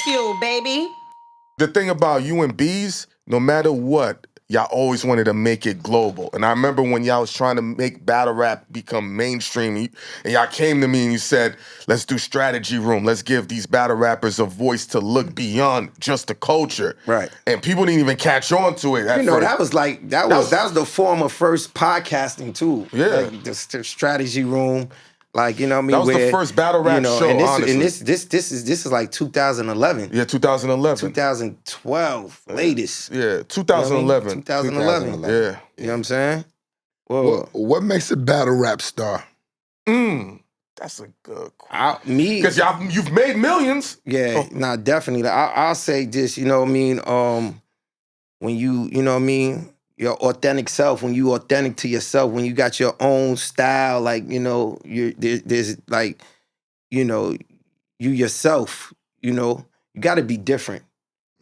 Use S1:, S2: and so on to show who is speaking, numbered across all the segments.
S1: Bagfuel, baby.
S2: The thing about you and Bees, no matter what, y'all always wanted to make it global. And I remember when y'all was trying to make battle rap become mainstream, and y'all came to me and you said, let's do strategy room. Let's give these battle rappers a voice to look beyond just the culture.
S3: Right.
S2: And people didn't even catch on to it at first.
S3: That was like that was the form of first podcasting too.
S2: Yeah.
S3: Like the strategy room. Like, you know what I mean?
S2: That was the first battle rap show, honestly.
S3: And this is like 2011.
S2: Yeah, 2011.
S3: 2012, latest.
S2: Yeah, 2011.
S3: 2011.
S2: Yeah.
S3: You know what I'm saying?
S4: Well, what makes a battle rap star?
S2: That's a good question.
S3: Me.
S2: Because you've made millions.
S3: Yeah, definitely. I'll say this, you know what I mean? When you know what I mean? Your authentic self, when you authentic to yourself, when you got your own style, like, you know, there's like, you know, you yourself, you know, you got to be different.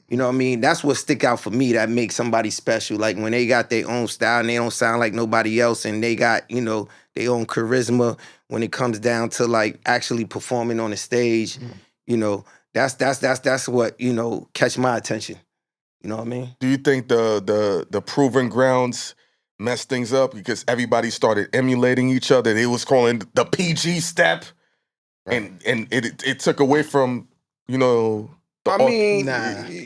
S3: You know what I mean? That's what stick out for me that makes somebody special. Like when they got their own style and they don't sound like nobody else and they got, you know, their own charisma when it comes down to like actually performing on the stage, you know, that's what, you know, catch my attention. You know what I mean?
S2: Do you think the Proving Grounds messed things up because everybody started emulating each other? They was calling the PG step, right. and it took away from, you know.
S3: I mean,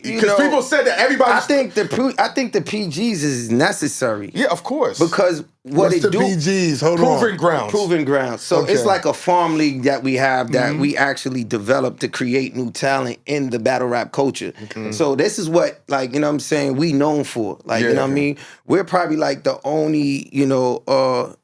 S2: because people said that everybody.
S3: I think the PGs is necessary.
S2: Yeah, of course.
S3: Because
S4: What's the PGs? Hold on.
S2: Proving Grounds.
S3: So it's like a farm league that we have that we actually developed to create new talent in the battle rap culture. So this is what, like, you know what I'm saying, we known for. Like, you know what I mean? We're probably like the only, you know,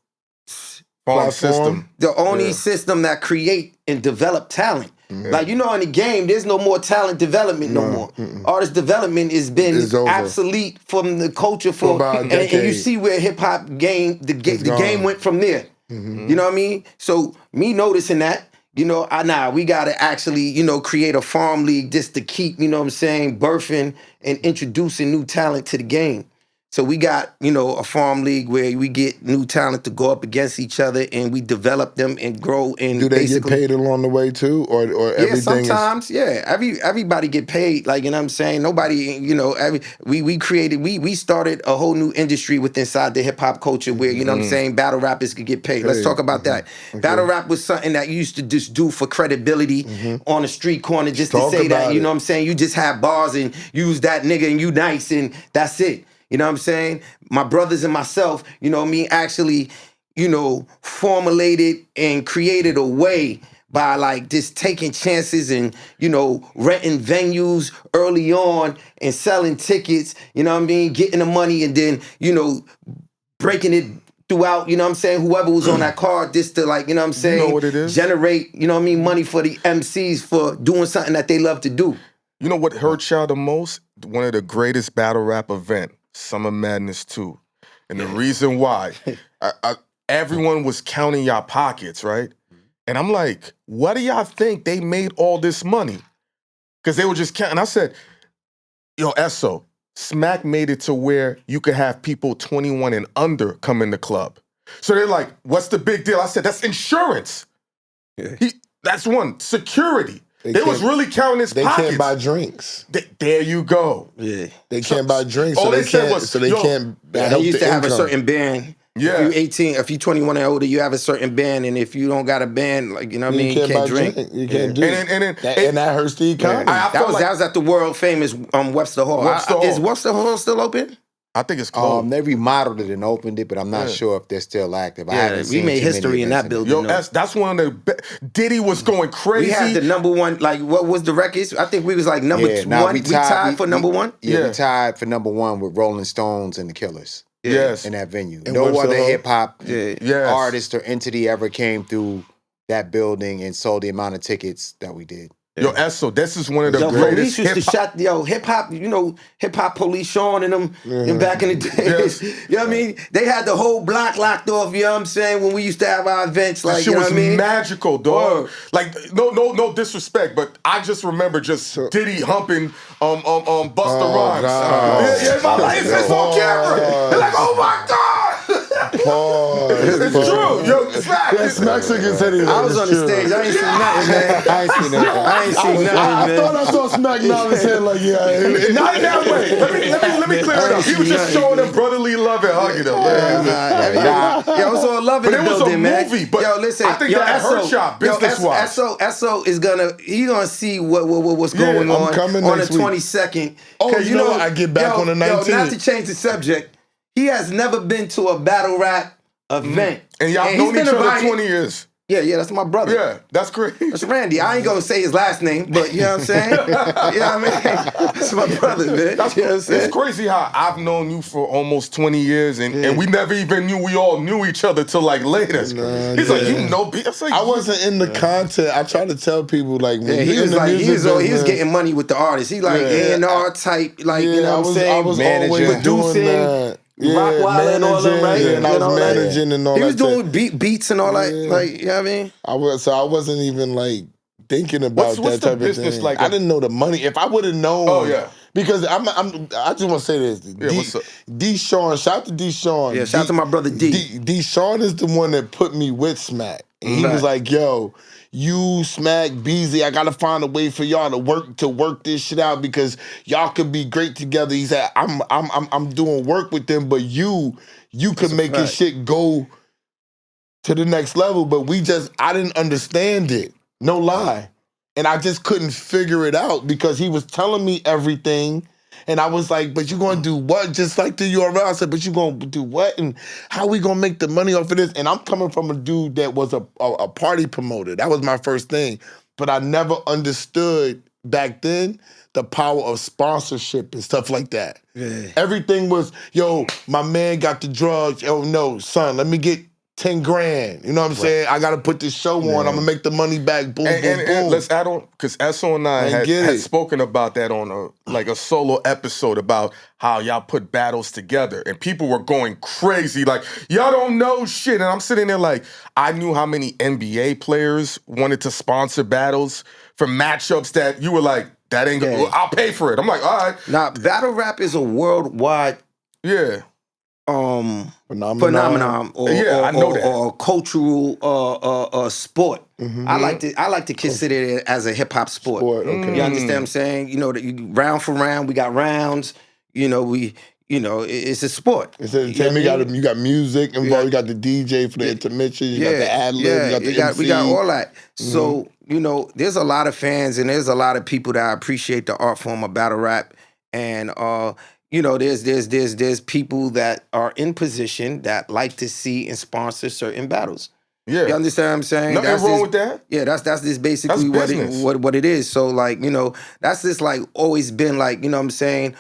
S2: system.
S3: The only system that create and develop talent. Like, you know, in the game, there's no more talent development no more. Artist development has been obsolete from the culture for about a decade. And you see where hip hop game, the game went from there. You know what I mean? So me noticing that, you know, we gotta actually, you know, create a farm league just to keep, you know what I'm saying, birthing and introducing new talent to the game. So we got, you know, a farm league where we get new talent to go up against each other and we develop them and grow. And
S4: do they get paid along the way too, or everything?
S3: Yeah, sometimes, everybody get paid. Like, you know what I'm saying? Nobody, you know, we started a whole new industry within inside the hip hop culture where, you know what I'm saying, battle rappers could get paid. Let's talk about that. Okay. Battle rap was something that you used to just do for credibility on the street corner, just to say that, you know what I'm saying? You just have bars and use that nigga and you nice and that's it. You know what I'm saying? My brothers and myself, you know what I mean, actually, you know, formulated and created a way by like just taking chances and, you know, renting venues early on and selling tickets, you know what I mean, getting the money and then, you know, breaking it throughout, you know what I'm saying, whoever was on that card just to like, you know what I'm saying,
S2: you know what it is?
S3: Generate, you know what I mean, money for the MCs for doing something that they love to do.
S2: You know what hurt y'all the most? One of the greatest battle rap event. Summer Madness 2. And the reason why, everyone was counting y'all pockets, right? And I'm like, what do y'all think they made all this money? Because they were just counting. I said, yo, Esso, Smack made it to where you could have people 21 and under come in the club. So they're like, what's the big deal? I said, that's insurance.
S4: Yeah.
S2: That's one, security. They was really counting his pockets.
S4: They can't buy drinks.
S2: There you go.
S3: Yeah.
S4: They can't buy drinks,
S2: all
S4: so
S2: they
S4: they
S2: said
S4: can't.
S2: was,
S4: So they can't.
S3: They used to have a certain band.
S2: Yeah.
S3: If you're 18, if you're 21 and older, you have a certain band, and if you don't got a band, like, you know what I mean, you can't drink.
S4: You can't do it. And that hurts the economy.
S3: That was at the world famous Webster Hall. Is Webster Hall still open?
S2: I think it's closed.
S5: They remodeled it and opened it, but I'm not sure if they're still active.
S3: We made history in that building.
S2: Yo, that's one of the... Diddy was going crazy.
S3: We had the number one, like, what was the records? I think we was like number one. We tied for number one?
S5: Yeah, we tied for number one with Rolling Stones and the Killers.
S2: Yes.
S5: In that venue.
S4: And
S5: no other hip-hop
S2: yes.
S5: artist or entity ever came through that building and sold the amount of tickets that we did.
S2: Yo, Esso, this is one of the greatest
S3: police used to shot, hip-hop, you know, hip-hop police Sean and them back in the days.
S2: Yes.
S3: You know what I mean? They had the whole block locked off, you know what I'm saying, when we used to have our events. Like,
S2: shit
S3: you know
S2: was
S3: what I mean?
S2: magical, dog. Like, no disrespect, but I just remember just Diddy humping Busta Rhymes.
S4: God.
S2: It's on camera. They're like, oh my God. It's true. Yo, Smack.
S4: That's Mexican city.
S3: I was on the stage. I ain't seen nothing, man.
S5: I ain't seen that.
S3: I ain't seen nothing,
S4: I
S3: man.
S4: thought I saw Smack nod his head like, yeah.
S2: Not in that way. Let me clear it up. He was just showing them brotherly love and hugging them.
S3: Yo, it's all love in the building, man.
S2: It was a movie, but
S3: yo, listen,
S2: I think that hurt y'all business-wise.
S3: Esso is gonna see what's going on
S4: coming
S3: the
S4: next week.
S3: 22nd.
S4: Oh, you know what? I get back on the 19th.
S3: Not to change the subject, he has never been to a battle rap event.
S2: And y'all known each other 20 years.
S3: Yeah, that's my brother.
S2: Yeah, that's crazy.
S3: That's Randy. I ain't gonna say his last name, but you know what I'm saying? You know what I mean? That's my brother, man. You know what I'm saying?
S2: It's crazy how I've known you for almost 20 years and we never even knew we all knew each other till like later. He's like, you know, I
S4: wasn't in the content. I try to tell people like when
S3: he was getting money with the artists. He like A&R type, like you know what I'm saying?
S4: I was always doing that.
S3: Rockwild and all them, right?
S4: And I was managing and all that.
S3: He was doing beats and all that, like, you know what I mean?
S4: I wasn't even like thinking about that type of thing. Like I didn't know the money. If I would have known, because I just want to say this. Deshaun, shout out to Deshaun.
S3: Yeah, shout out to my brother D.
S4: Deshaun is the one that put me with Smack, and he was like, "Yo, you, Smack, Beasley, I gotta find a way for y'all to work this shit out because y'all could be great together." He said, "I'm doing work with them, but you could make this shit go to the next level." But I didn't understand it, no lie, and I just couldn't figure it out because he was telling me everything. And I was like, but you gonna do what? Just like the URL. I said, but you gonna do what? And how we gonna make the money off of this? And I'm coming from a dude that was a party promoter. That was my first thing. But I never understood back then the power of sponsorship and stuff like that. Yeah. Everything was, yo, my man got the drugs. Oh no, son, let me get 10 grand. You know what I'm saying? I got to put this show on. I'm going to make the money back. Boom, boom, boom. And
S2: let's add on, because Esso and I had spoken about that on a solo episode about how y'all put battles together. And people were going crazy. Like, y'all don't know shit. And I'm sitting there like, I knew how many NBA players wanted to sponsor battles for matchups that you were like, that ain't good. I'll pay for it. I'm like, all right.
S3: Now, battle rap is a worldwide phenomenon or a cultural sport. Mm-hmm. I like to consider it as a hip hop sport. You understand what I'm saying? You know, round for round, we got rounds. You know, it's a sport.
S4: It's entertainment. You got music involved. You got the DJ for the intermission. You got the ad lib. You got the MC.
S3: We got all that. So you know, there's a lot of fans and there's a lot of people that appreciate the art form of battle rap and. You know, there's people that are in position that like to see and sponsor certain battles. Yeah, you understand what I'm saying?
S2: Nothing wrong with that.
S3: Yeah, that's just basically what it is. So like, you know, that's just like always been like, you know what I'm saying?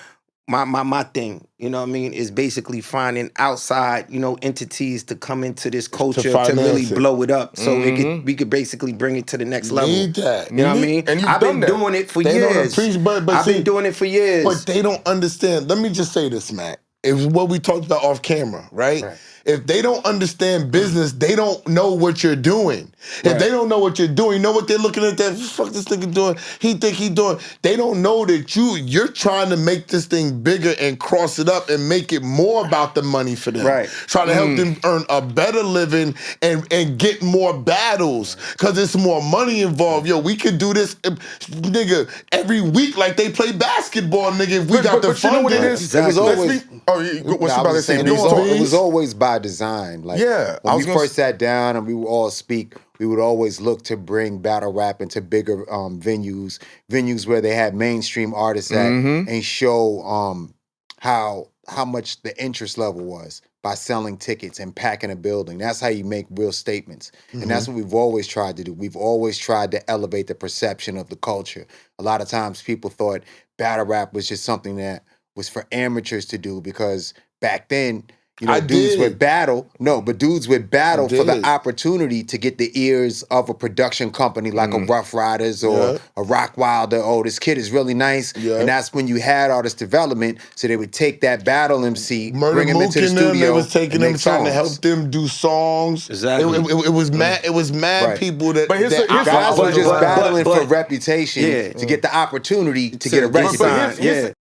S3: My thing, you know what I mean, is basically finding outside, you know, entities to come into this culture to really blow it up. So we could basically bring it to the next level.
S4: Need that.
S3: You know what I mean?
S2: And
S3: I've been doing it for years. I've been doing it for years.
S4: But they don't understand. Let me just say this, Matt. It's what we talked about off camera, right? If they don't understand business, they don't know what you're doing. If they don't know what you're doing, you know what they're looking at that, fuck this nigga doing, he think he doing. They don't know that you're trying to make this thing bigger and cross it up and make it more about the money for them. Right. Trying to help them earn a better living and get more battles because there's more money involved. Yo, we could do this, nigga, every week like they play basketball, nigga, if we got the funding.
S2: You know what it is?
S5: Exactly.
S2: It was always, what's about to say?
S5: It was always by design. Like when we first sat down and we would all speak, we would always look to bring battle rap into bigger venues where they had mainstream artists at and show how much the interest level was by selling tickets and packing a building. That's how you make real statements. And that's what we've always tried to do. We've always tried to elevate the perception of the culture. A lot of times people thought battle rap was just something that was for amateurs to do because back then, you know, dudes would battle for the opportunity to get the ears of a production company like a Rough Riders or a Rock Wilder. Oh, this kid is really nice. And that's when you had all this development. So they would take that battle MC, bring him into the studio.
S4: They was taking them, trying to help them do songs. Exactly. It was mad people that...
S5: But guys were just battling for reputation to get the opportunity to get a record.